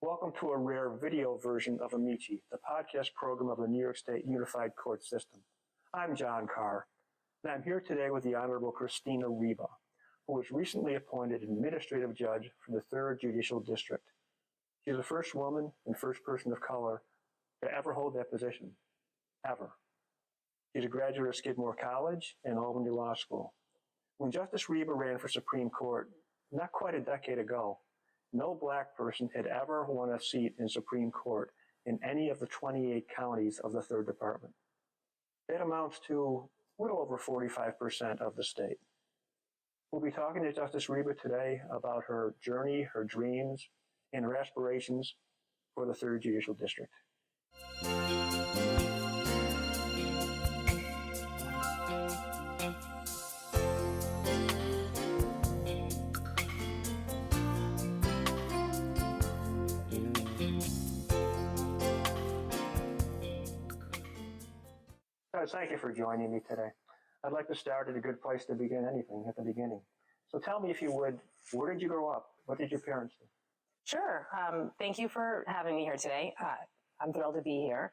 Welcome to a rare video version of Amici, the podcast program of the New York State Unified Court System. I'm John Carr, and I'm here today with the Honorable Christina Ryba, who was recently appointed Administrative Judge for the Third Judicial District. She's the first woman and first person of color to ever hold that position, ever. She's a graduate of Skidmore College and Albany Law School. When Justice Ryba ran for Supreme Court, not quite a decade ago, no black person had ever won a seat in Supreme Court in any of the 28 counties of the Third Department. That amounts to a little over 45% of the state. We'll be talking to Justice Ryba today about her journey, her dreams, and her aspirations for the Third Judicial District. Thank you for joining me today. I'd like to start at a good place to begin anything, at the beginning. So tell me, if you would, where did you grow up? What did your parents do? Sure. Thank you for having me here today. I'm thrilled to be here.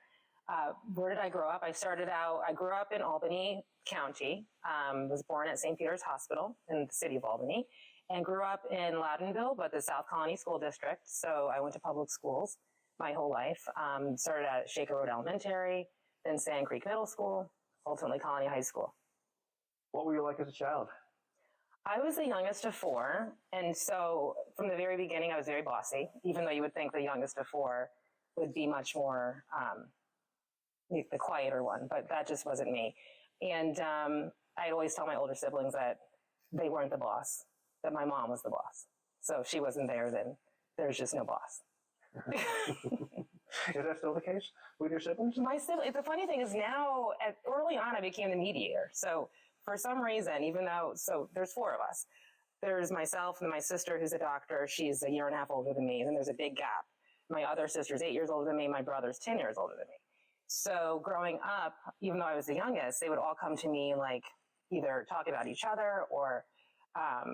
Where did I grow up? I grew up in Albany County, was born at St. Peter's Hospital in the city of Albany, and grew up in Loudonville, but the South Colony School District. So I went to public schools my whole life. Started at Shaker Road Elementary, then Sand Creek Middle School, ultimately Colony High School. What were you like as a child? I was the youngest of four, and so from the very beginning, I was very bossy, even though you would think the youngest of four would be much more the quieter one, but that just wasn't me. And I'd always tell my older siblings that they weren't the boss, that my mom was the boss. So if she wasn't there, then there's just no boss. Is that still the case with your siblings? My siblings, the funny thing is now, early on, I became the mediator. So for some reason, so there's four of us. There's myself and my sister, who's a doctor. She's a year and a half older than me. And then there's a big gap. My other sister's 8 years older than me. My brother's 10 years older than me. So growing up, even though I was the youngest, they would all come to me, like, either talk about each other or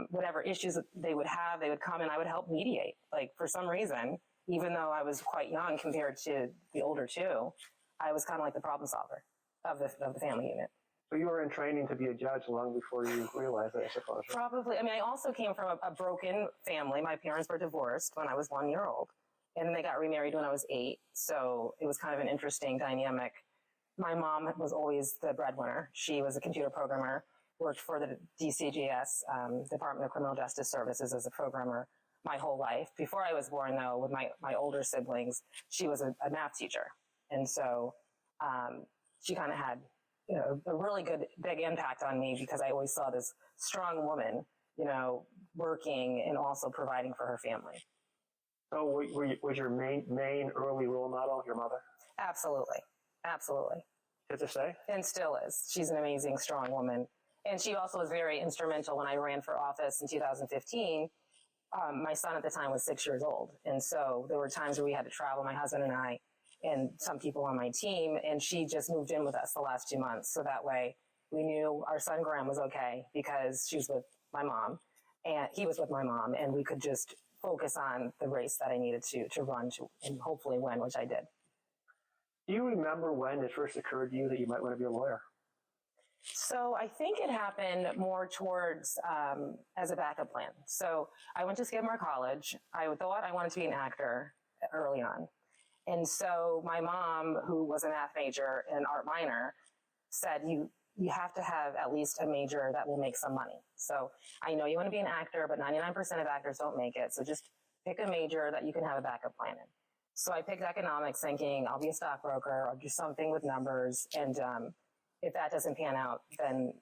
whatever issues they would have, they would come and I would help mediate. Like, for some reason, even though I was quite young compared to the older two, I was kind of like the problem solver of the family unit. So you were in training to be a judge long before you realized that, I suppose, right? Probably. I mean, I also came from a broken family. My parents were divorced when I was 1 year old, and then they got remarried when I was 8. So it was kind of an interesting dynamic. My mom was always the breadwinner. She was a computer programmer, worked for the DCJS, Department of Criminal Justice Services, as a programmer my whole life. Before I was born, though, with my older siblings, she was a math teacher. And so she kind of had a really good, big impact on me, because I always saw this strong woman, working and also providing for her family. So was your main early role model your mother? Absolutely. Absolutely. Did to say? And still is. She's an amazing, strong woman. And she also was very instrumental when I ran for office in 2015. My son at the time was 6 years old. And so there were times where we had to travel, my husband and I, and some people on my team, and she just moved in with us the last 2 months. So that way we knew our son Graham was okay, because she was with my mom and he was with my mom, and we could just focus on the race that I needed to run and hopefully win, which I did. Do you remember when it first occurred to you that you might want to be a lawyer? So I think it happened more towards as a backup plan. So I went to Skidmore College. I thought I wanted to be an actor early on. And so my mom, who was a math major and art minor, said, you have to have at least a major that will make some money. So I know you want to be an actor, but 99% of actors don't make it. So just pick a major that you can have a backup plan in. So I picked economics, thinking I'll be a stockbroker, I'll do something with numbers, and if that doesn't pan out, then,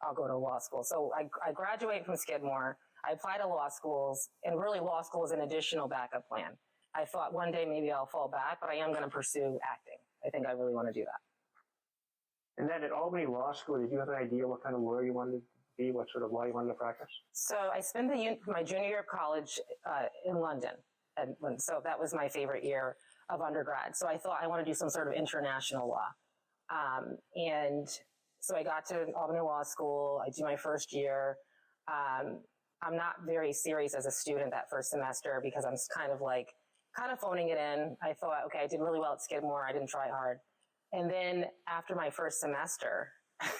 I'll go to law school. So I graduated from Skidmore. I applied to law schools, and really law school is an additional backup plan. I thought one day maybe I'll fall back, but I am going to pursue acting. I think I really want to do that. And then at Albany Law School, did you have an idea what kind of lawyer you wanted to be, what sort of law you wanted to practice? So I spent my junior year of college in London. And so that was my favorite year of undergrad. So I thought I want to do some sort of international law. And so I got to Albany Law School. I do my first year. I'm not very serious as a student that first semester, because I'm kind of like, kind of phoning it in. I thought, okay, I did really well at Skidmore. I didn't try hard. And then after my first semester,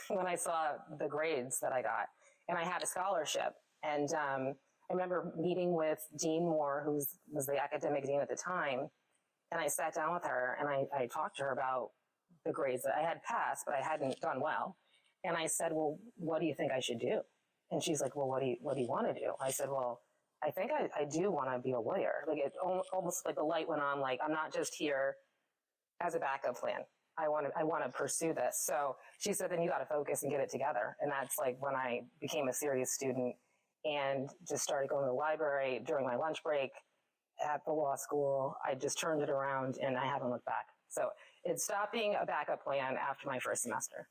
when I saw the grades that I got, and I had a scholarship, and I remember meeting with Dean Moore, who was the academic dean at the time, and I sat down with her and I talked to her about the grades that I had passed, but I hadn't done well. And I said, well, what do you think I should do? And she's like, well, what do you want to do? I said, well, I think I do want to be a lawyer. Like, it almost like the light went on, like, I'm not just here as a backup plan. I want to pursue this. So she said, then you got to focus and get it together. And that's like when I became a serious student and just started going to the library during my lunch break at the law school. I just turned it around and I haven't looked back. So it stopped being a backup plan after my first semester.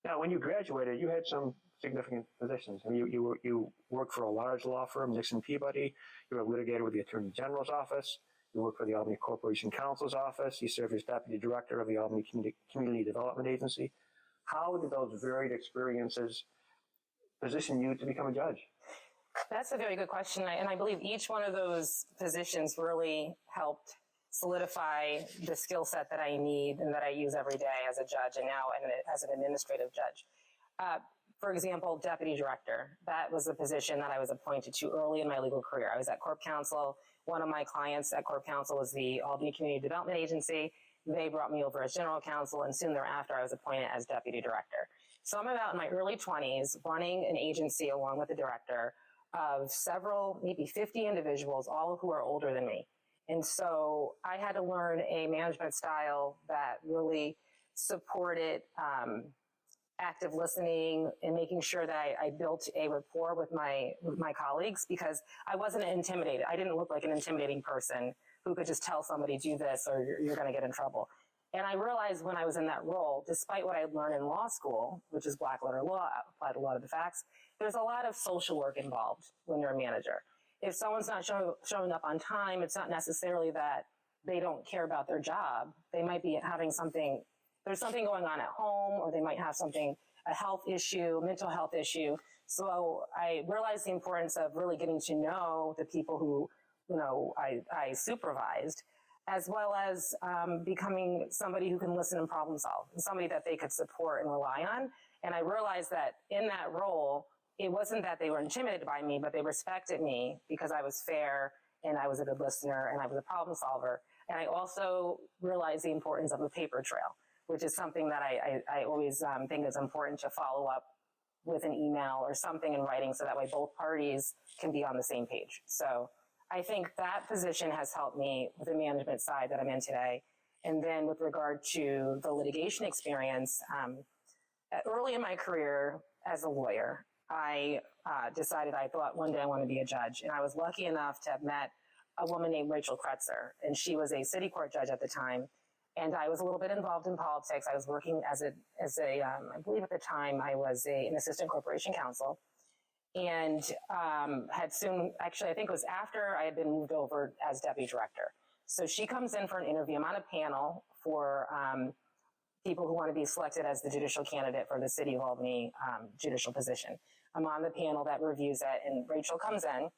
Now, when you graduated, you had some significant positions. I mean, you worked for a large law firm, Nixon Peabody. You were a litigator with the Attorney General's office. You worked for the Albany Corporation Counsel's office. You served as deputy director of the Albany Community Development Agency. How did those varied experiences position you to become a judge? That's a very good question. And I believe each one of those positions really helped solidify the skill set that I need and that I use every day as a judge and now as an administrative judge. For example, deputy director, that was a position that I was appointed to early in my legal career. I was at Corp Counsel. One of my clients at Corp Counsel was the Albany Community Development Agency. They brought me over as general counsel, and soon thereafter I was appointed as deputy director. So I'm about in my early 20s running an agency along with the director of several, maybe 50 individuals, all of who are older than me. And so I had to learn a management style that really supported active listening and making sure that I built a rapport with my colleagues, because I wasn't intimidated. I didn't look like an intimidating person who could just tell somebody, do this or you're going to get in trouble. And I realized when I was in that role, despite what I had learned in law school, which is black letter law, I applied a lot of the facts, there's a lot of social work involved when you're a manager. If someone's not showing up on time, it's not necessarily that they don't care about their job. They might be having something, there's something going on at home, or they might have something, a health issue, mental health issue. So I realized the importance of really getting to know the people who, I supervised, as well as becoming somebody who can listen and problem solve, and somebody that they could support and rely on. And I realized that in that role, it wasn't that they were intimidated by me, but they respected me because I was fair and I was a good listener and I was a problem solver. And I also realized the importance of a paper trail, which is something that I always think is important to follow up with an email or something in writing, so that way both parties can be on the same page. So I think that position has helped me with the management side that I'm in today. And then with regard to the litigation experience, early in my career as a lawyer, I decided I thought one day I want to be a judge. And I was lucky enough to have met a woman named Rachel Kretzer, and she was a city court judge at the time. And I was a little bit involved in politics. I was working as a I believe at the time I was an assistant corporation counsel, and had soon, actually I think it was after I had been moved over as deputy director. So she comes in for an interview. I'm on a panel for people who want to be selected as the judicial candidate for the City of Albany judicial position. I'm on the panel that reviews it, and Rachel comes in.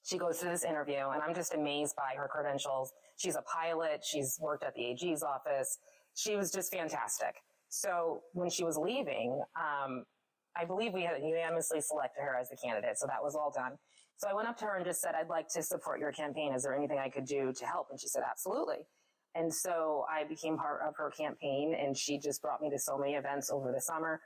She goes to this interview, and I'm just amazed by her credentials. She's a pilot. She's worked at the AG's office. She was just fantastic. So when she was leaving, I believe we had unanimously selected her as the candidate, so that was all done. So I went up to her and just said, I'd like to support your campaign. Is there anything I could do to help? And she said, absolutely. And so I became part of her campaign, and she just brought me to so many events over the summer.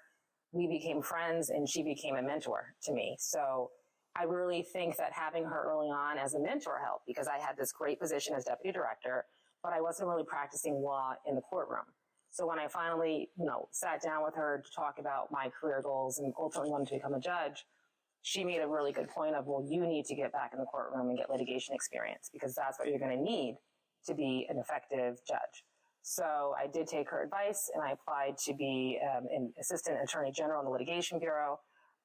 We became friends, and she became a mentor to me. So I really think that having her early on as a mentor helped, because I had this great position as deputy director, but I wasn't really practicing law in the courtroom. So when I finally, sat down with her to talk about my career goals and ultimately wanted to become a judge, she made a really good point of, well, you need to get back in the courtroom and get litigation experience, because that's what you're going to need to be an effective judge. So I did take her advice, and I applied to be an assistant attorney general in the litigation bureau,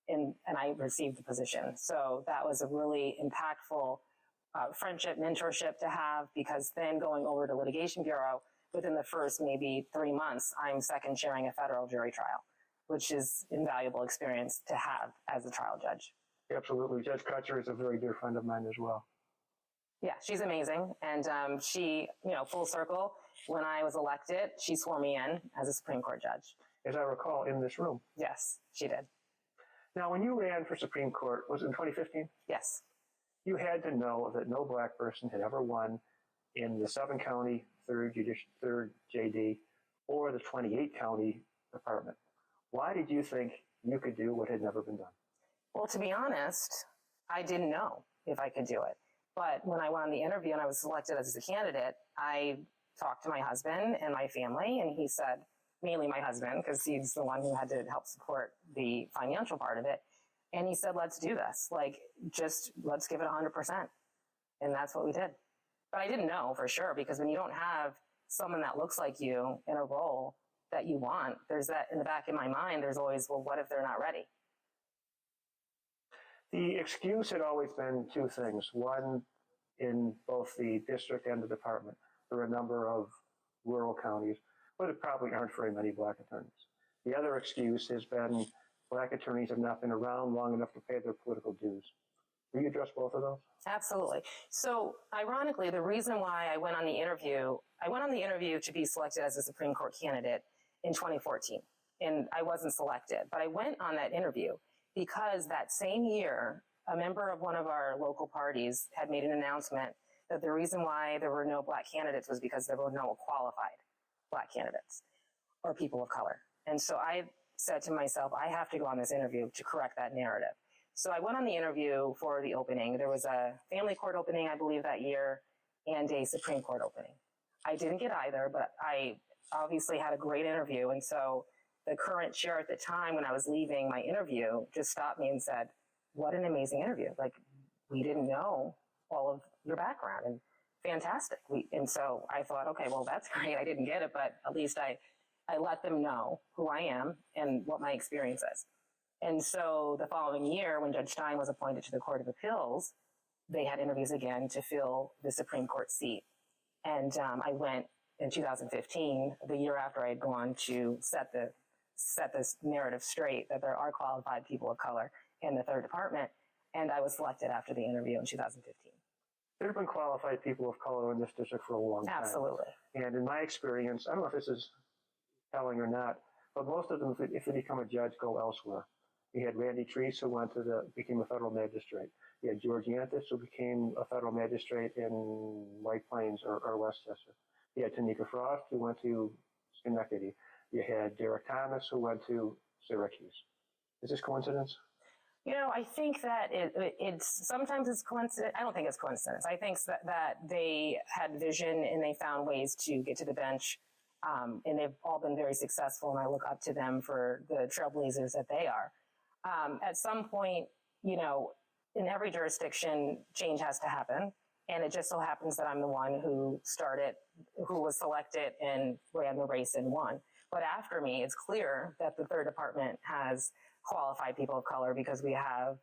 and I received the position. So that was a really impactful friendship, mentorship to have, because then going over to litigation bureau, within the first maybe 3 months, I'm second chairing a federal jury trial, which is invaluable experience to have as a trial judge. Absolutely. Judge Kretzer is a very dear friend of mine as well. Yeah, she's amazing. And she, full circle, when I was elected, she swore me in as a Supreme Court judge. As I recall, in this room. Yes, she did. Now, when you ran for Supreme Court, was it in 2015? Yes. You had to know that no black person had ever won in the 7-county third JD or the 28-county department. Why did you think you could do what had never been done? Well, to be honest, I didn't know if I could do it. But when I went on the interview and I was selected as a candidate, I talked to my husband and my family, and he said, mainly my husband, because he's the one who had to help support the financial part of it. And he said, let's do this. Let's give it 100%. And that's what we did. But I didn't know for sure, because when you don't have someone that looks like you in a role that you want, there's that in the back of my mind, there's always, well, what if they're not ready? The excuse had always been two things. One, in both the district and the department, there are a number of rural counties where there probably aren't very many black attorneys. The other excuse has been black attorneys have not been around long enough to pay their political dues. Will you address both of those? Absolutely. So ironically, the reason why I went on the interview to be selected as a Supreme Court candidate in 2014. And I wasn't selected, but I went on that interview because that same year, a member of one of our local parties had made an announcement that the reason why there were no black candidates was because there were no qualified black candidates or people of color. And so I said to myself, I have to go on this interview to correct that narrative. So I went on the interview for the opening. There was a family court opening, I believe, that year, and a Supreme Court opening. I didn't get either, but I obviously had a great interview. And so the current chair at the time, when I was leaving my interview, just stopped me and said, what an amazing interview. We didn't know all of your background, and fantastic. And so I thought, okay, well, that's great. I didn't get it, but at least I let them know who I am and what my experience is. And so the following year, when Judge Stein was appointed to the Court of Appeals, they had interviews again to fill the Supreme Court seat. And I went in 2015, the year after I had gone to set this narrative straight that there are qualified people of color in the third department, and I was selected after the interview in 2015. There have been qualified people of color in this district for a long time. Absolutely. And in my experience, I don't know if this is telling or not, but most of them, if they become a judge, go elsewhere. You had Randy Treese, who became a federal magistrate. You had George Yantis, who became a federal magistrate in White Plains or Westchester. You had Tanika Frost, who went to Schenectady. You had Derek Thomas, who went to Syracuse. Is this coincidence? I think that sometimes it's coincidence. I don't think it's coincidence. I think that they had vision and they found ways to get to the bench. And they've all been very successful, and I look up to them for the trailblazers that they are. At some point, in every jurisdiction, change has to happen. And it just so happens that I'm the one who was selected and ran the race and won. But after me, it's clear that the third department has qualified people of color because we have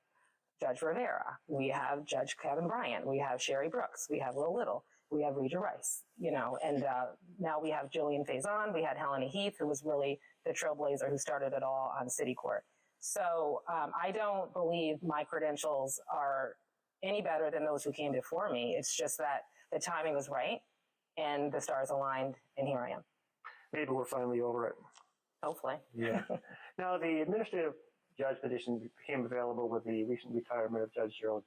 Judge Rivera, we have Judge Kevin Bryant, we have Sherry Brooks, we have Will Little, we have Rita Rice, and now we have Jillian Faison, we had Helena Heath, who was really the trailblazer who started it all on city court. So I don't believe my credentials are any better than those who came before me. It's just that the timing was right and the stars aligned, and here I am. Maybe we're finally over it. Hopefully. Yeah. Now, the administrative judge position became available with the recent retirement of Judge Gerald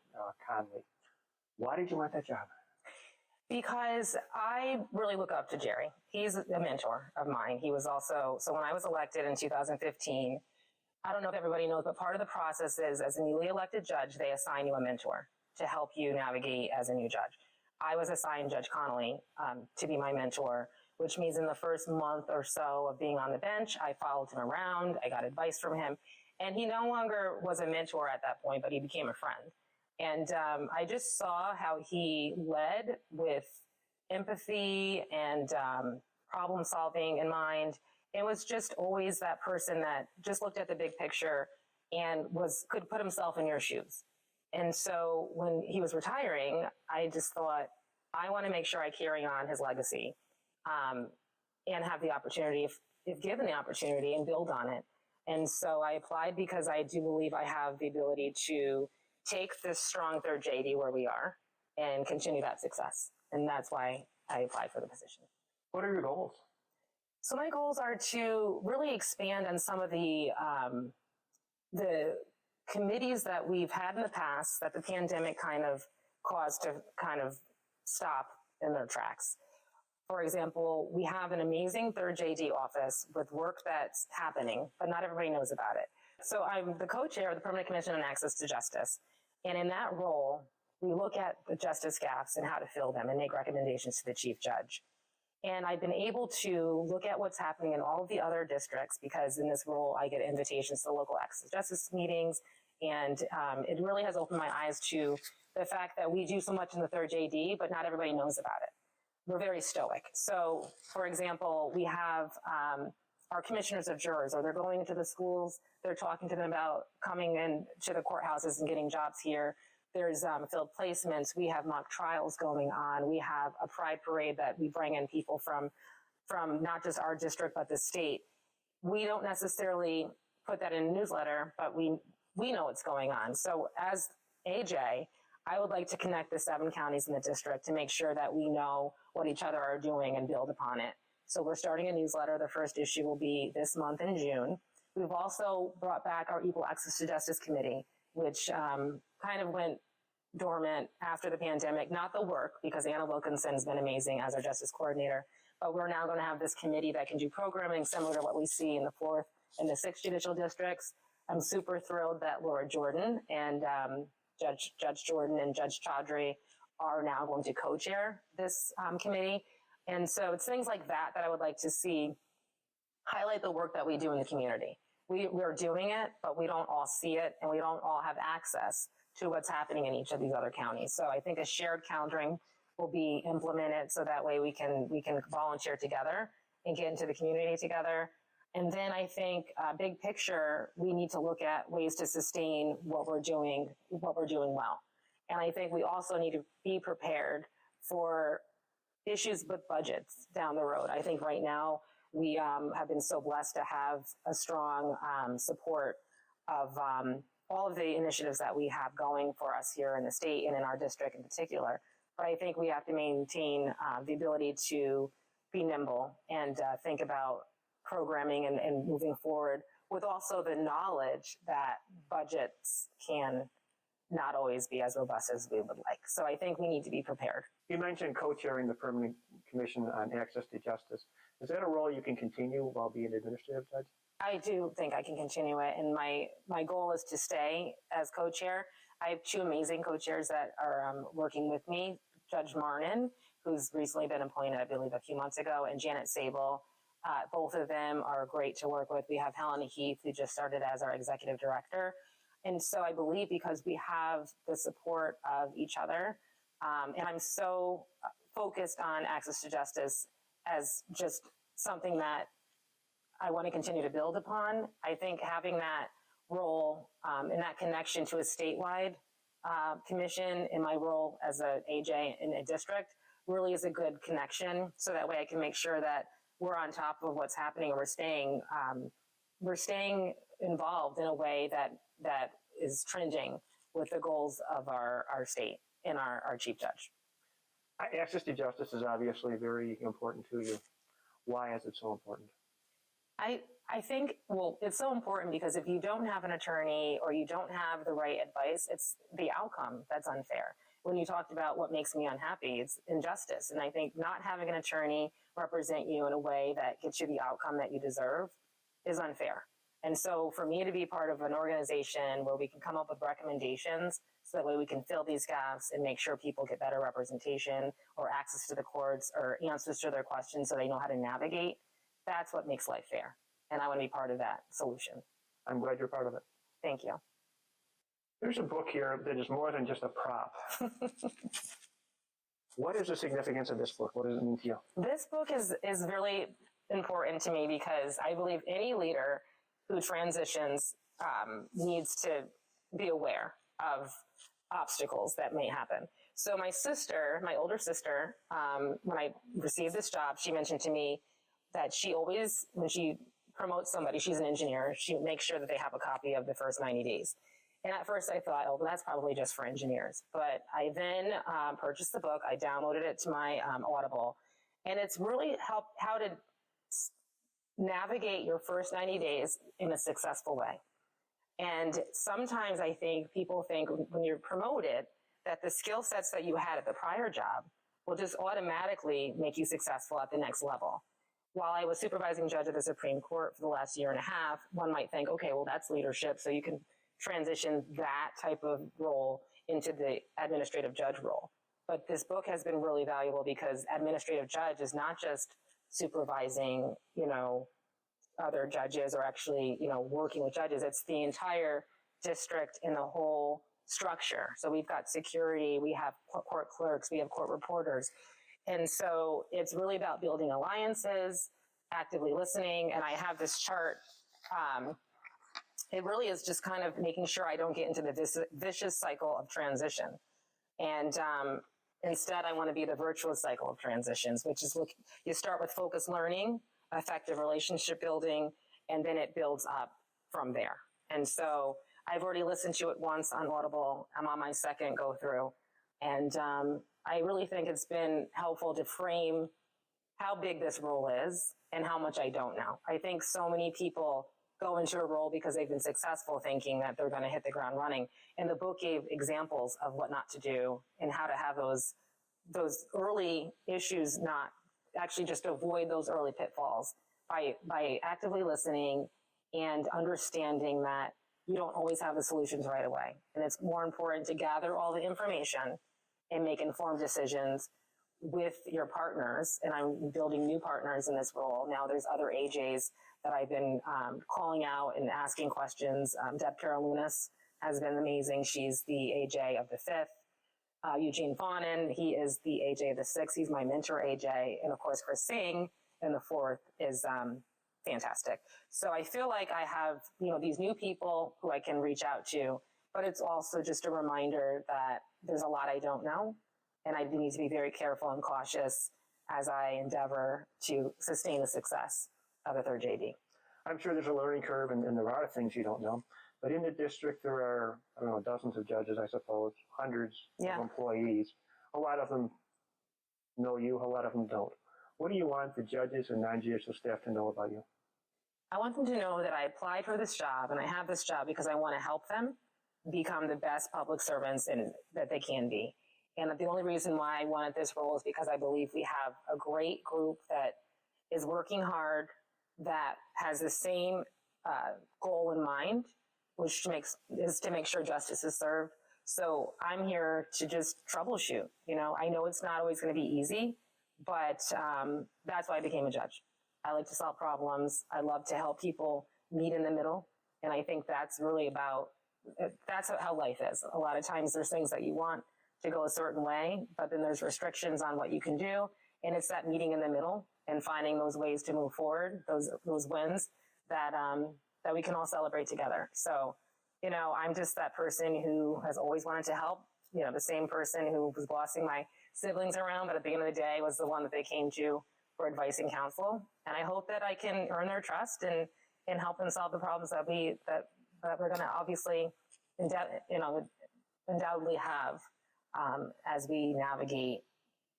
Conley. Why did you want that job? Because I really look up to Jerry. He's a mentor of mine. He was also, so when I was elected in 2015, I don't know if everybody knows, but part of the process is as a newly elected judge, they assign you a mentor to help you navigate as a new judge. I was assigned Judge Connolly to be my mentor, which means in the first month or so of being on the bench, I followed him around. I got advice from him. And he no longer was a mentor at that point, but he became a friend. And I just saw how he led with empathy and problem solving in mind. It was just always that person that just looked at the big picture and could put himself in your shoes. And so when he was retiring, I just thought, I want to make sure I carry on his legacy and have the opportunity, if given the opportunity, and build on it. And so I applied because I do believe I have the ability to take this strong third JD where we are and continue that success. And that's why I applied for the position. What are your goals? So my goals are to really expand on some of the committees that we've had in the past that the pandemic kind of caused to kind of stop in their tracks. For example, we have an amazing third JD office with work that's happening, but not everybody knows about it. So I'm the co-chair of the Permanent Commission on Access to Justice. And in that role, we look at the justice gaps and how to fill them and make recommendations to the chief judge. And I've been able to look at what's happening in all of the other districts because in this role, I get invitations to local access to justice meetings. And it really has opened my eyes to the fact that we do so much in the third JD, but not everybody knows about it. We're very stoic. So, for example, we have our commissioners of jurors, or they're going into the schools, they're talking to them about coming in to the courthouses and getting jobs here. There's field placements. We have mock trials going on. We have a pride parade that we bring in people from not just our district, but the state. We don't necessarily put that in a newsletter, but we know what's going on. So as AJ, I would like to connect the 7 counties in the district to make sure that we know what each other are doing and build upon it. So we're starting a newsletter. The first issue will be this month in June. We've also brought back our Equal Access to Justice Committee, which kind of went dormant after the pandemic. Not the work, because Anna Wilkinson's been amazing as our justice coordinator, but we're now going to have this committee that can do programming similar to what we see in the 4th and the 6th judicial districts. I'm super thrilled that Laura Jordan and Judge Jordan and Judge Chaudhry are now going to co-chair this committee. And so it's things like that I would like to see highlight the work that we do in the community. We're doing it, but we don't all see it, and we don't all have access to what's happening in each of these other counties. So I think a shared calendaring will be implemented so that way we can volunteer together and get into the community together. And then I think big picture, we need to look at ways to sustain what we're doing well. And I think we also need to be prepared for issues with budgets down the road. I think right now we have been so blessed to have a strong support of all of the initiatives that we have going for us here in the state and in our district in particular. But I think we have to maintain the ability to be nimble and think about programming and moving forward with also the knowledge that budgets can not always be as robust as we would like. So I think we need to be prepared. You mentioned co-chairing the Permanent Commission on Access to Justice. Is that a role you can continue while being administrative judge? I do think I can continue it, and my goal is to stay as co-chair. I have 2 amazing co-chairs that are working with me, Judge Marnin, who's recently been appointed, I believe, a few months ago, and Janet Sable. Both of them are great to work with. We have Helen Heath, who just started as our executive director. And so I believe because we have the support of each other, and I'm so focused on access to justice as just something that I want to continue to build upon. I think having that role and that connection to a statewide commission in my role as an AJ in a district really is a good connection. So that way I can make sure that we're on top of what's happening, and we're staying involved in a way that is trending with the goals of our state and our chief judge. Access to justice is obviously very important to you. Why is it so important? I think, well, it's so important because if you don't have an attorney or you don't have the right advice, it's the outcome that's unfair. When you talked about what makes me unhappy, it's injustice. And I think not having an attorney represent you in a way that gets you the outcome that you deserve is unfair. And so for me to be part of an organization where we can come up with recommendations so that way we can fill these gaps and make sure people get better representation or access to the courts or answers to their questions so they know how to navigate, that's what makes life fair. And I want to be part of that solution. I'm glad you're part of it. Thank you. There's a book here that is more than just a prop. What is the significance of this book? What does it mean to you? This book is really important to me because I believe any leader who transitions needs to be aware of obstacles that may happen. So my sister, my older sister, when I received this job, she mentioned to me that she always, when she promotes somebody, she's an engineer, she makes sure that they have a copy of the first 90 days. And at first I thought, oh, well, that's probably just for engineers. But I then purchased the book. I downloaded it to my Audible. And it's really helped how to navigate your first 90 days in a successful way. And sometimes I think people think when you're promoted that the skill sets that you had at the prior job will just automatically make you successful at the next level. While I was supervising judge of the Supreme Court for the last year and a half, one might think, okay, well, that's leadership, so you can transition that type of role into the administrative judge role. But this book has been really valuable because administrative judge is not just supervising, other judges or actually, working with judges. It's the entire district in the whole structure. So we've got security, we have court clerks, we have court reporters. And so it's really about building alliances, actively listening. And I have this chart. It really is just kind of making sure I don't get into the vicious cycle of transition. And instead, I want to be the virtuous cycle of transitions, which is you start with focused learning, effective relationship building, and then it builds up from there. And so I've already listened to it once on Audible. I'm on my second go through. And I really think it's been helpful to frame how big this role is and how much I don't know. I think so many people go into a role because they've been successful thinking that they're going to hit the ground running. And the book gave examples of what not to do and how to have those early issues, not actually just avoid those early pitfalls by actively listening and understanding that you don't always have the solutions right away. And it's more important to gather all the information and make informed decisions with your partners. And I'm building new partners in this role. Now there's other AJs that I've been calling out and asking questions. Deb Carolinus has been amazing. She's the AJ of the 5th. Eugene Fawnin, he is the AJ of the 6th. He's my mentor AJ. And of course, Chris Singh in the 4th is fantastic. So I feel like I have, these new people who I can reach out to, but it's also just a reminder that there's a lot I don't know. And I need to be very careful and cautious as I endeavor to sustain the success of a third JD. I'm sure there's a learning curve and there are things you don't know. But in the district, there are, dozens of judges, I suppose, hundreds of employees. A lot of them know you, a lot of them don't. What do you want the judges and non-judicial staff to know about you? I want them to know that I applied for this job and I have this job because I want to help them become the best public servants that they can be. And the only reason why I wanted this role is because I believe we have a great group that is working hard, that has the same goal in mind, which is to make sure justice is served. So I'm here to just troubleshoot. I know it's not always going to be easy, but that's why I became a judge. I like to solve problems. I love to help people meet in the middle. And I think that's really that's how life is. A lot of times there's things that you want to go a certain way, but then there's restrictions on what you can do. And it's that meeting in the middle and finding those ways to move forward, those wins that we can all celebrate together. So, I'm just that person who has always wanted to help, the same person who was bossing my siblings around, but at the end of the day was the one that they came to for advice and counsel. And I hope that I can earn their trust and help them solve the problems that we're going to obviously, undoubtedly have as we navigate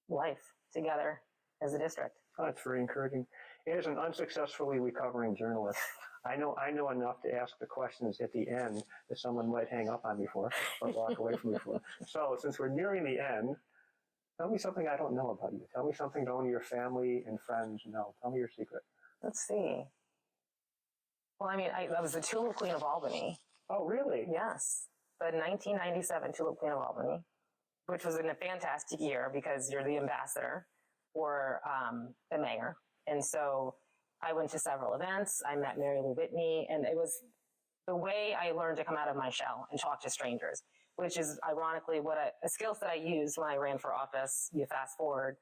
life together as a district. Oh, that's very encouraging. As an unsuccessfully recovering journalist, I know enough to ask the questions at the end that someone might hang up on me for or walk away from me for. So since we're nearing the end, tell me something I don't know about you. Tell me something that only your family and friends know. Tell me your secret. Let's see. Well, I was the Tulip Queen of Albany. Oh, really? Yes. The 1997 Tulip Queen of Albany, which was in a fantastic year because you're the ambassador or the mayor. And so I went to several events. I met Mary Lou Whitney, and it was the way I learned to come out of my shell and talk to strangers, which is ironically a skill set I used when I ran for office. You fast forward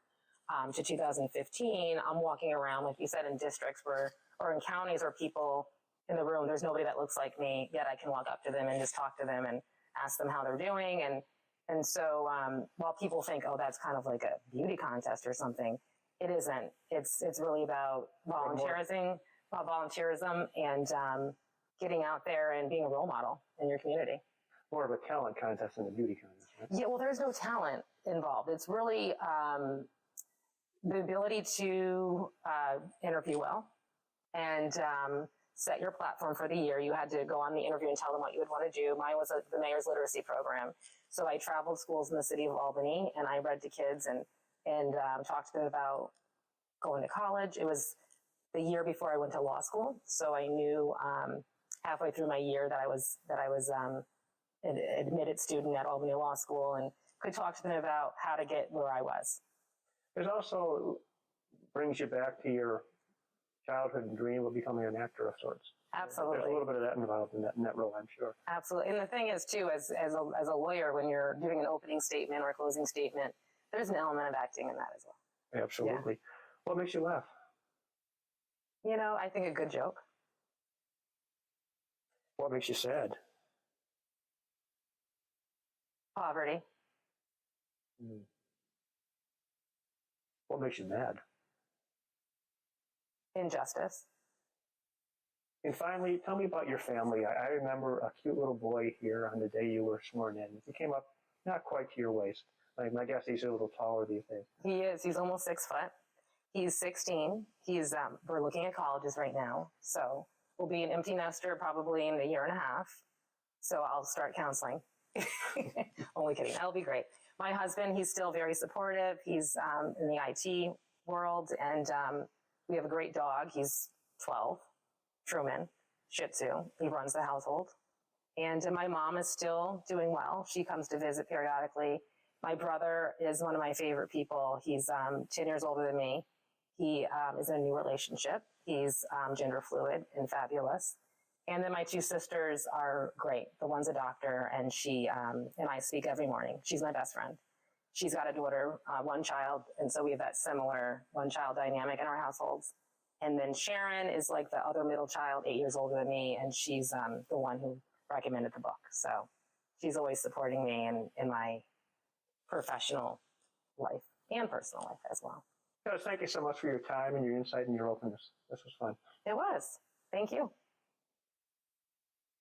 to 2015, I'm walking around, like you said, in districts or in counties where people in the room, there's nobody that looks like me, yet I can walk up to them and just talk to them and ask them how they're doing. And so while people think, oh, that's kind of like a beauty contest or something, it isn't. It's really about volunteerism and getting out there and being a role model in your community. more of a talent contest than a beauty contest, right? Yeah, well, there's no talent involved. It's really the ability to interview well and set your platform for the year. You had to go on the interview and tell them what you would want to do. Mine was the mayor's literacy program. So I traveled schools in the city of Albany, and I read to kids and talked to them about going to college. It was the year before I went to law school, so I knew halfway through my year that I was an admitted student at Albany Law School, and could talk to them about how to get where I was. There's also brings you back to your childhood dream of becoming an actor of sorts. Absolutely. There's a little bit of that involved in that role, I'm sure. Absolutely. And the thing is, too, as a lawyer, when you're doing an opening statement or a closing statement, there's an element of acting in that as well. Absolutely. Yeah. What makes you laugh? You know, I think a good joke. What makes you sad? Poverty. What makes you mad? Injustice. And finally, tell me about your family. I remember a cute little boy here on the day you were sworn in. He came up not quite to your waist. I guess he's a little taller these days. He is. He's almost 6 foot. He's 16. We're looking at colleges right now. So we'll be an empty nester probably in a year and a half. So I'll start counseling. Only kidding. That'll be great. My husband, he's still very supportive. He's in the IT world, and we have a great dog. He's 12, Truman, Shih Tzu. He runs the household. And my mom is still doing well. She comes to visit periodically. My brother is one of my favorite people. He's 10 years older than me. He is in a new relationship. He's gender fluid and fabulous. And then my 2 sisters are great. The one's a doctor, and she and I speak every morning. She's my best friend. She's got a daughter, 1 child, and so we have that similar 1-child dynamic in our households. And then Sharon is like the other middle child, 8 years older than me, and she's the one who recommended the book. So she's always supporting me in my professional life and personal life as well. Thank you so much for your time and your insight and your openness. This was fun. It was. Thank you.